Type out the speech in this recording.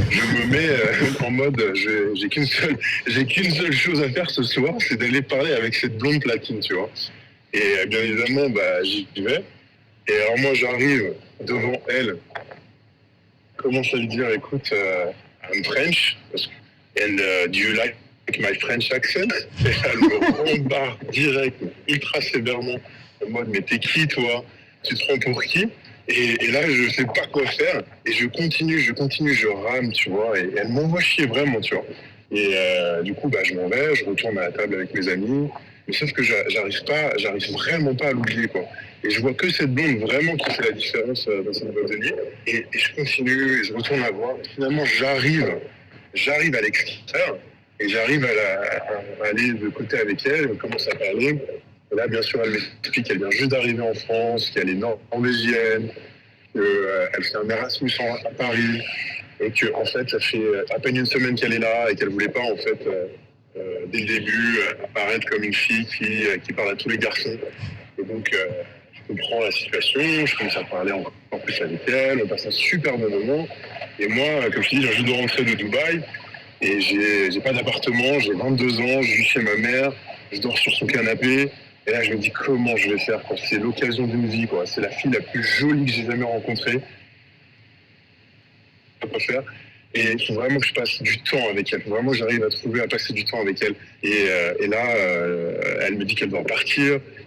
je me mets en mode, j'ai qu'une seule chose à faire ce soir, c'est d'aller parler avec cette blonde platine, tu vois. Et bien évidemment, bah, j'y vais. Et alors moi, j'arrive devant elle, commence à lui dire, écoute, I'm French, parce qu'elle, do you like my French accent? Et elle me rembarre direct, ultra sévèrement, en mode, mais t'es qui toi? Tu te prends pour qui? Et là, je sais pas quoi faire, et je continue, je rame, tu vois, et elle m'envoie chier vraiment, tu vois. Et du coup, bah, je m'en vais, je retourne à la table avec mes amis, mais sauf que j'arrive vraiment pas à l'oublier, quoi. Et je vois que cette blonde vraiment qui fait la différence dans cette boîte de nuit. Et je continue, et je retourne la voir. Et finalement, j'arrive à l'extraire, et j'arrive à aller de côté avec elle, on commence à parler. Et là, bien sûr, elle m'explique qu'elle vient juste d'arriver en France, qu'elle est norvégienne, qu'elle fait un Erasmus à Paris, et que en fait, ça fait à peine une semaine qu'elle est là, et qu'elle voulait pas, en fait, dès le début, apparaître comme une fille qui parle à tous les garçons. Et donc, je comprends la situation, je commence à parler encore plus avec elle, on passe un super bon moment. Et moi, comme je te dis, j'ai juste de rentrer de Dubaï et j'ai pas d'appartement, j'ai 22 ans, je vis chez ma mère, je dors sur son canapé. Et là, je me dis comment je vais faire, quoi. C'est l'occasion d'une vie, quoi. C'est la fille la plus jolie que j'ai jamais rencontrée. Quoi faire. Et il faut vraiment que je passe du temps avec elle. Vraiment, j'arrive à trouver à passer du temps avec elle. Et là, elle me dit qu'elle doit partir.